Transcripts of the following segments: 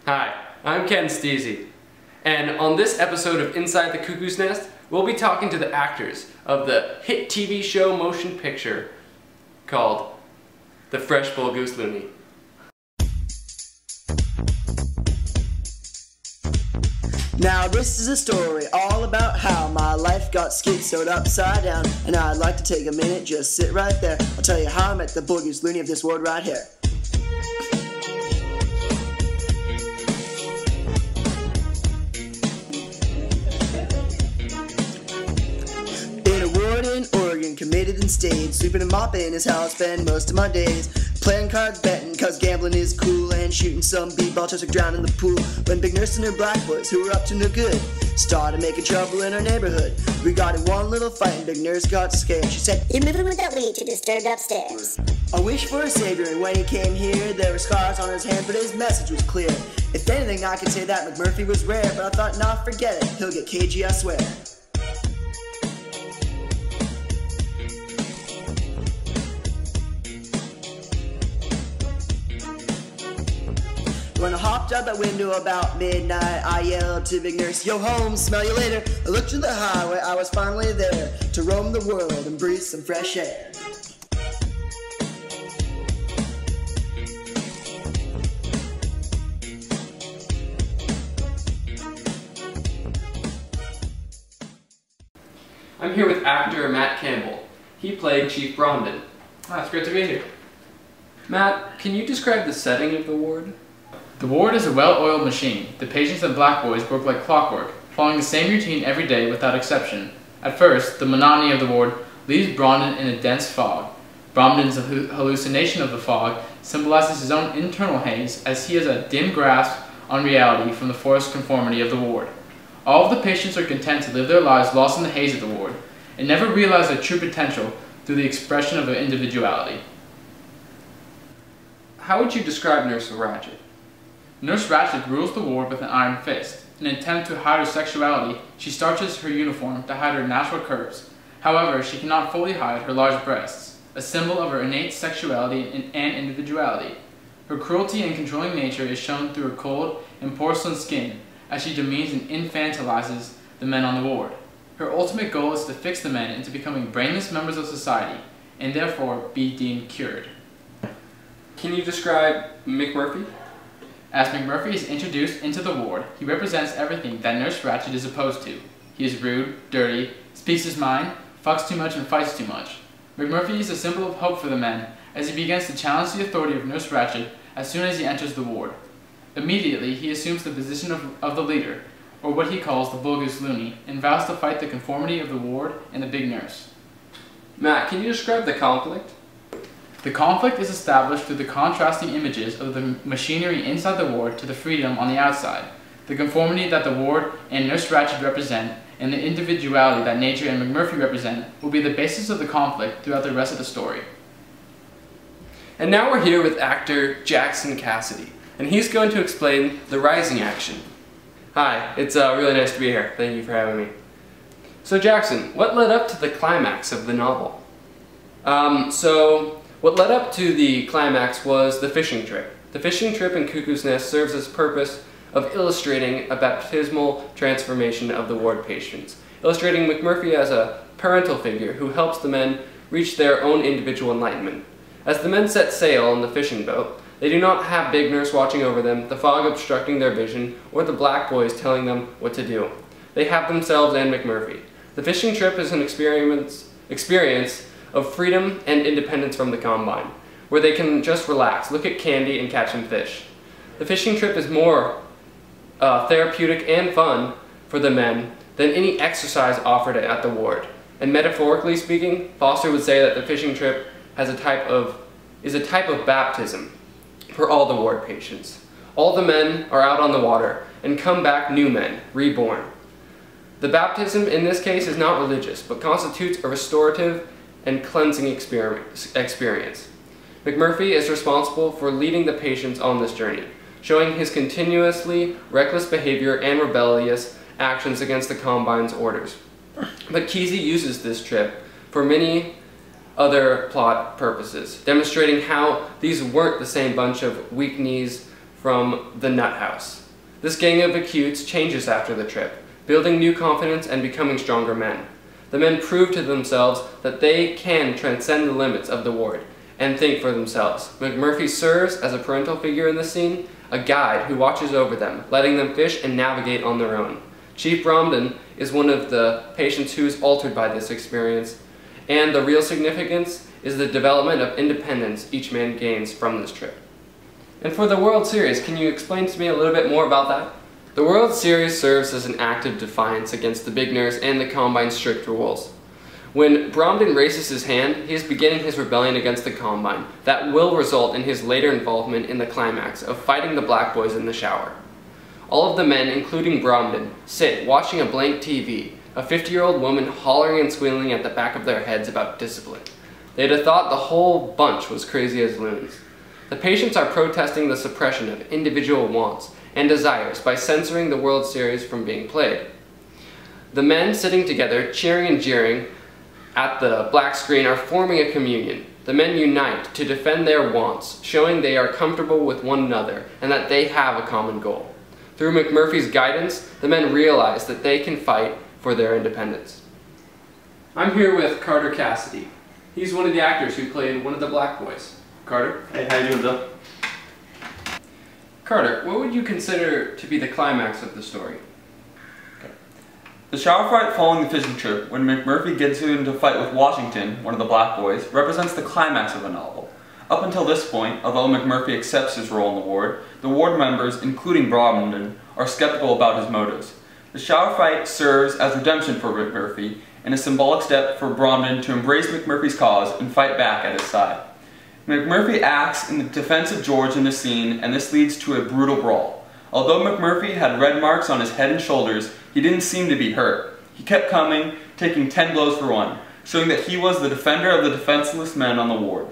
Hi, I'm Ken Steezy, and on this episode of Inside the Cuckoo's Nest, we'll be talking to the actors of the hit TV show motion picture called The Fresh Bull Goose Loony. Now this is a story all about how my life got schizoed upside down, and I'd like to take a minute, just sit right there. I'll tell you how I met the Bull Goose Loony of this world right here. In a ward in Oregon, committed and stayed, sweeping and mopping is how I spend most of my days. Playing cards, betting, cause gambling is cool, and shooting some b-ball just like drowning in the pool. When Big Nurse and her black boys, who were up to no good, started making trouble in our neighborhood. We got in one little fight and Big Nurse got scared. She said, "You're moving without leave to disturbed upstairs." I wish for a savior, and when he came here, there were scars on his hand, but his message was clear. If anything, I could say that McMurphy was rare, but I thought, nah, forget it, he'll get cagey, I swear. When I hopped out that window about midnight, I yelled to Big Nurse, "Yo, home, smell you later." I looked to the highway, I was finally there to roam the world and breathe some fresh air. I'm here with actor Matt Campbell. He played Chief Bromden. It's great to be here. Matt, can you describe the setting of the ward? The ward is a well-oiled machine. The patients and black boys work like clockwork, following the same routine every day without exception. At first, the monotony of the ward leaves Bromden in a dense fog. Bromden's hallucination of the fog symbolizes his own internal haze, as he has a dim grasp on reality from the forced conformity of the ward. All of the patients are content to live their lives lost in the haze of the ward, and never realize their true potential through the expression of their individuality. How would you describe Nurse Ratched? Nurse Ratched rules the ward with an iron fist. In an attempt to hide her sexuality, she starches her uniform to hide her natural curves. However, she cannot fully hide her large breasts, a symbol of her innate sexuality and individuality. Her cruelty and controlling nature is shown through her cold and porcelain skin, as she demeans and infantilizes the men on the ward. Her ultimate goal is to fix the men into becoming brainless members of society, and therefore be deemed cured. Can you describe McMurphy? As McMurphy is introduced into the ward, he represents everything that Nurse Ratched is opposed to. He is rude, dirty, speaks his mind, fucks too much, and fights too much. McMurphy is a symbol of hope for the men, as he begins to challenge the authority of Nurse Ratched as soon as he enters the ward. Immediately, he assumes the position of the leader, or what he calls the Bull Goose Loony, and vows to fight the conformity of the ward and the big nurse. Matt, can you describe the conflict? The conflict is established through the contrasting images of the machinery inside the ward to the freedom on the outside, the conformity that the ward and Nurse Ratched represent, and the individuality that nature and McMurphy represent will be the basis of the conflict throughout the rest of the story. And now we're here with actor Jackson Cassidy, and he's going to explain the rising action. Hi, it's really nice to be here. Thank you for having me. So Jackson, what led up to the climax of the novel? What led up to the climax was the fishing trip. The fishing trip in Cuckoo's Nest serves as purpose of illustrating a baptismal transformation of the ward patients, illustrating McMurphy as a parental figure who helps the men reach their own individual enlightenment. As the men set sail on the fishing boat, they do not have Big Nurse watching over them, the fog obstructing their vision, or the black boys telling them what to do. They have themselves and McMurphy. The fishing trip is an experience of freedom and independence from the combine, where they can just relax, look at candy, and catch some fish. The fishing trip is more therapeutic and fun for the men than any exercise offered at the ward. And metaphorically speaking, Foster would say that the fishing trip is a type of baptism for all the ward patients. All the men are out on the water and come back new men, reborn. The baptism in this case is not religious, but constitutes a restorative and cleansing experience. McMurphy is responsible for leading the patients on this journey, showing his continuously reckless behavior and rebellious actions against the Combine's orders. But Kesey uses this trip for many other plot purposes, demonstrating how these weren't the same bunch of weak-knees from the Nut House. This gang of acutes changes after the trip, building new confidence and becoming stronger men. The men prove to themselves that they can transcend the limits of the ward and think for themselves. McMurphy serves as a parental figure in the scene, a guide who watches over them, letting them fish and navigate on their own. Chief Bromden is one of the patients who is altered by this experience, and the real significance is the development of independence each man gains from this trip. And for the World Series, can you explain to me a little bit more about that? The World Series serves as an act of defiance against the Big Nurse and the Combine's strict rules. When Bromden raises his hand, he is beginning his rebellion against the Combine that will result in his later involvement in the climax of fighting the Black Boys in the shower. All of the men, including Bromden, sit watching a blank TV, a 50-year-old woman hollering and squealing at the back of their heads about discipline. They'd have thought the whole bunch was crazy as loons. The patients are protesting the suppression of individual wants and desires by censoring the World Series from being played. The men sitting together, cheering and jeering at the black screen, are forming a communion. The men unite to defend their wants, showing they are comfortable with one another and that they have a common goal. Through McMurphy's guidance, the men realize that they can fight for their independence. I'm here with Carter Cassidy. He's one of the actors who played one of the Black Boys. Carter? Hey, how you doing, Bill? Carter, what would you consider to be the climax of the story? The shower fight following the fishing trip, when McMurphy gets into a fight with Washington, one of the Black Boys, represents the climax of the novel. Up until this point, although McMurphy accepts his role in the ward members, including Bromden, are skeptical about his motives. The shower fight serves as redemption for McMurphy and a symbolic step for Bromden to embrace McMurphy's cause and fight back at his side. McMurphy acts in the defense of George in the scene, and this leads to a brutal brawl. Although McMurphy had red marks on his head and shoulders, he didn't seem to be hurt. He kept coming, taking 10 blows for one, showing that he was the defender of the defenseless men on the ward.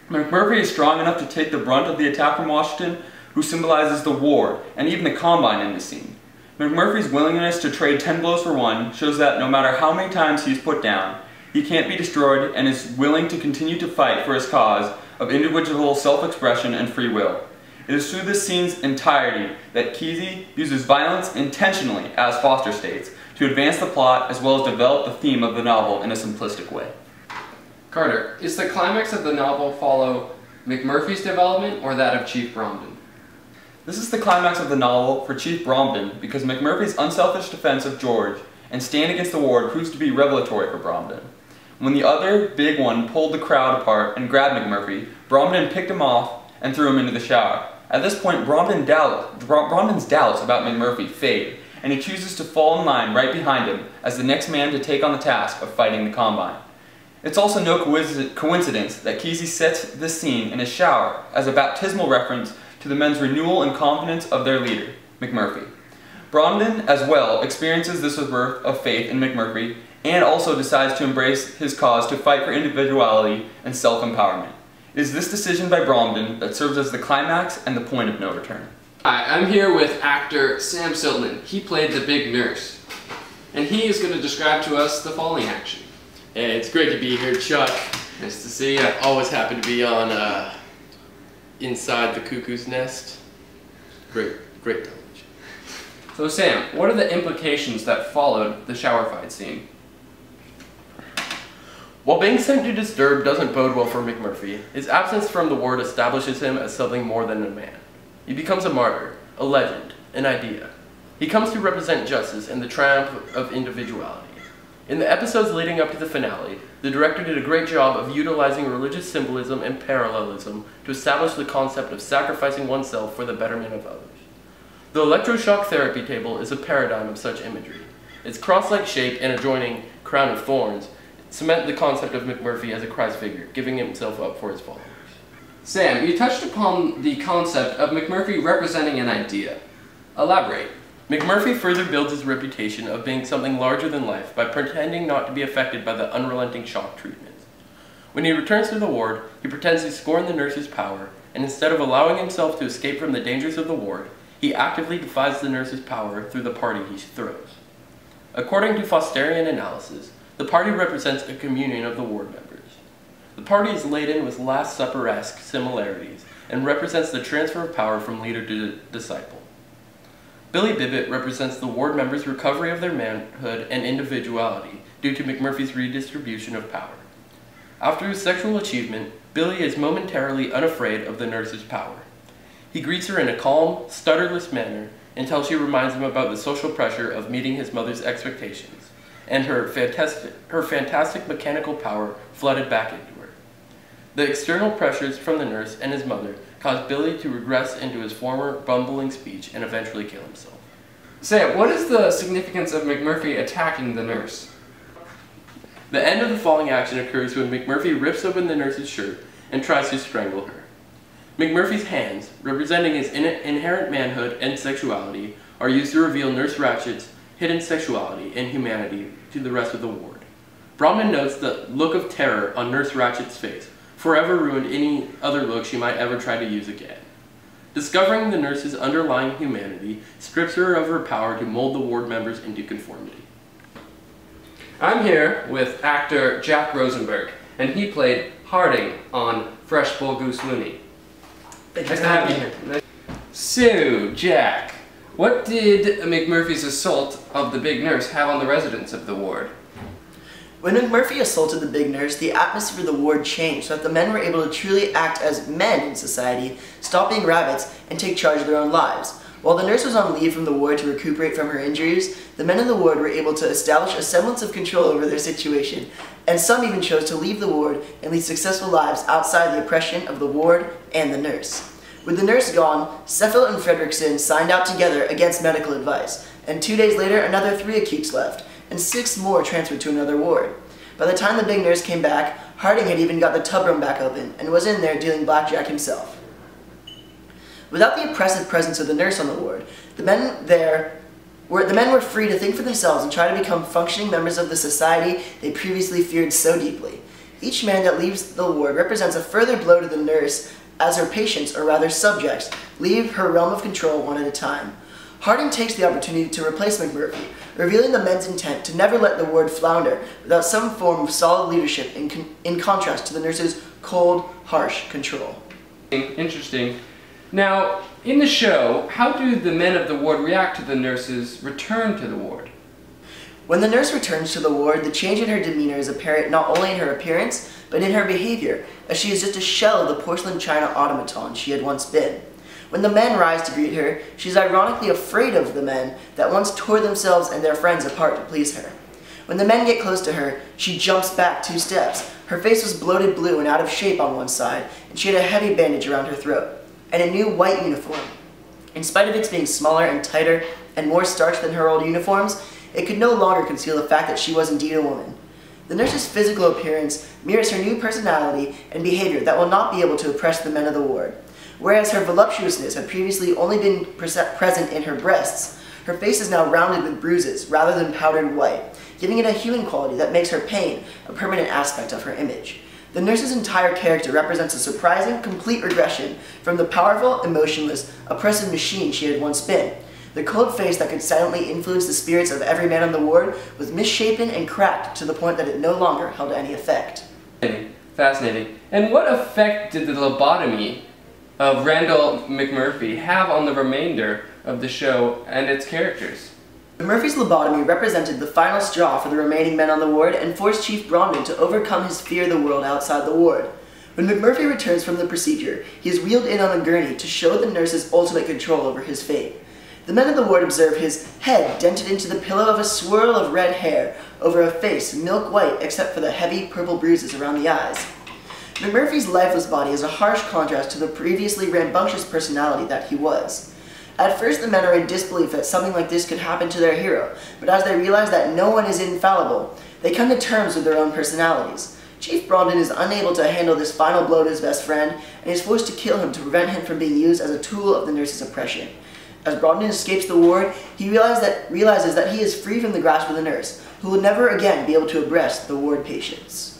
McMurphy is strong enough to take the brunt of the attack from Washington, who symbolizes the ward and even the Combine in the scene. McMurphy's willingness to trade 10 blows for one shows that no matter how many times he's put down, he can't be destroyed and is willing to continue to fight for his cause of individual self-expression and free will. It is through this scene's entirety that Kesey uses violence intentionally, as Foster states, to advance the plot as well as develop the theme of the novel in a simplistic way. Carter, is the climax of the novel follow McMurphy's development or that of Chief Bromden? This is the climax of the novel for Chief Bromden because McMurphy's unselfish defense of George and stand against the ward proves to be revelatory for Bromden. When the other big one pulled the crowd apart and grabbed McMurphy, Bromden picked him off and threw him into the shower. At this point, Bromden's doubts about McMurphy fade, and he chooses to fall in line right behind him as the next man to take on the task of fighting the Combine. It's also no coincidence that Kesey sets this scene in his shower as a baptismal reference to the men's renewal and confidence of their leader, McMurphy. Bromden, as well, experiences this rebirth of faith in McMurphy and also decides to embrace his cause to fight for individuality and self-empowerment. It is this decision by Bromden that serves as the climax and the point of no return. Hi, I'm here with actor Sam Siltman. He played the Big Nurse, and he is going to describe to us the following action. Hey, it's great to be here, Chuck. Nice to see you. Always happy to be on Inside the Cuckoo's Nest. Great television. So Sam, what are the implications that followed the shower fight scene? While being sent to disturb doesn't bode well for McMurphy, his absence from the ward establishes him as something more than a man. He becomes a martyr, a legend, an idea. He comes to represent justice and the triumph of individuality. In the episodes leading up to the finale, the director did a great job of utilizing religious symbolism and parallelism to establish the concept of sacrificing oneself for the betterment of others. The electroshock therapy table is a paradigm of such imagery. Its cross-like shape and adjoining crown of thorns cement the concept of McMurphy as a Christ figure, giving himself up for his followers. Sam, you touched upon the concept of McMurphy representing an idea. Elaborate. McMurphy further builds his reputation of being something larger than life by pretending not to be affected by the unrelenting shock treatments. When he returns to the ward, he pretends to scorn the nurse's power, and instead of allowing himself to escape from the dangers of the ward, he actively defies the nurse's power through the party he throws. According to Fosterian analysis, the party represents a communion of the ward members. The party is laden with Last Supper-esque similarities, and represents the transfer of power from leader to disciple. Billy Bibbit represents the ward members' recovery of their manhood and individuality due to McMurphy's redistribution of power. After his sexual achievement, Billy is momentarily unafraid of the nurse's power. He greets her in a calm, stutterless manner until she reminds him about the social pressure of meeting his mother's expectations, and her fantastic mechanical power flooded back into her. The external pressures from the nurse and his mother caused Billy to regress into his former bumbling speech and eventually kill himself. Sam, what is the significance of McMurphy attacking the nurse? The end of the falling action occurs when McMurphy rips open the nurse's shirt and tries to strangle her. McMurphy's hands, representing his inherent manhood and sexuality, are used to reveal Nurse Ratchet's hidden sexuality and humanity to the rest of the ward. Bronwyn notes the look of terror on Nurse Ratchet's face forever ruined any other look she might ever try to use again. Discovering the nurse's underlying humanity strips her of her power to mold the ward members into conformity. I'm here with actor Jack Rosenberg, and he played Harding on Fresh Bull Goose Loony. Thank Nice to have you here. So, Jack, what did McMurphy's assault of the big nurse have on the residents of the ward? When McMurphy assaulted the big nurse, the atmosphere of the ward changed so that the men were able to truly act as men in society, stop being rabbits, and take charge of their own lives. While the nurse was on leave from the ward to recuperate from her injuries, the men in the ward were able to establish a semblance of control over their situation, and some even chose to leave the ward and lead successful lives outside the oppression of the ward and the nurse. With the nurse gone, Seffel and Fredrickson signed out together against medical advice, and 2 days later another 3 acutes left, and 6 more transferred to another ward. By the time the big nurse came back, Harding had even got the tub room back open, and was in there dealing blackjack himself. Without the oppressive presence of the nurse on the ward, the men were free to think for themselves and try to become functioning members of the society they previously feared so deeply. Each man that leaves the ward represents a further blow to the nurse, as her patients, or rather subjects, leave her realm of control one at a time. Harding takes the opportunity to replace McMurphy, revealing the men's intent to never let the ward flounder without some form of solid leadership in contrast to the nurse's cold, harsh control. Interesting. Now, in the show, how do the men of the ward react to the nurse's return to the ward? When the nurse returns to the ward, the change in her demeanor is apparent not only in her appearance, but in her behavior, as she is just a shell of the porcelain china automaton she had once been. When the men rise to greet her, she is ironically afraid of the men that once tore themselves and their friends apart to please her. When the men get close to her, she jumps back 2 steps. Her face was bloated blue and out of shape on one side, and she had a heavy bandage around her throat, and a new white uniform. In spite of its being smaller and tighter and more starched than her old uniforms, it could no longer conceal the fact that she was indeed a woman. The nurse's physical appearance mirrors her new personality and behavior that will not be able to oppress the men of the ward. Whereas her voluptuousness had previously only been present in her breasts, her face is now rounded with bruises rather than powdered white, giving it a human quality that makes her pain a permanent aspect of her image. The nurse's entire character represents a surprising, complete regression from the powerful, emotionless, oppressive machine she had once been. The cold face that could silently influence the spirits of every man on the ward was misshapen and cracked to the point that it no longer held any effect. Fascinating. And what effect did the lobotomy of Randall McMurphy have on the remainder of the show and its characters? McMurphy's lobotomy represented the final straw for the remaining men on the ward and forced Chief Bronwyn to overcome his fear of the world outside the ward. When McMurphy returns from the procedure, he is wheeled in on a gurney to show the nurse's ultimate control over his fate. The men of the ward observe his head dented into the pillow of a swirl of red hair over a face milk white except for the heavy purple bruises around the eyes. McMurphy's lifeless body is a harsh contrast to the previously rambunctious personality that he was. At first, the men are in disbelief that something like this could happen to their hero, but as they realize that no one is infallible, they come to terms with their own personalities. Chief Bronwyn is unable to handle this final blow to his best friend, and is forced to kill him to prevent him from being used as a tool of the nurse's oppression. As Bronwyn escapes the ward, he realizes that he is free from the grasp of the nurse, who will never again be able to oppress the ward patients.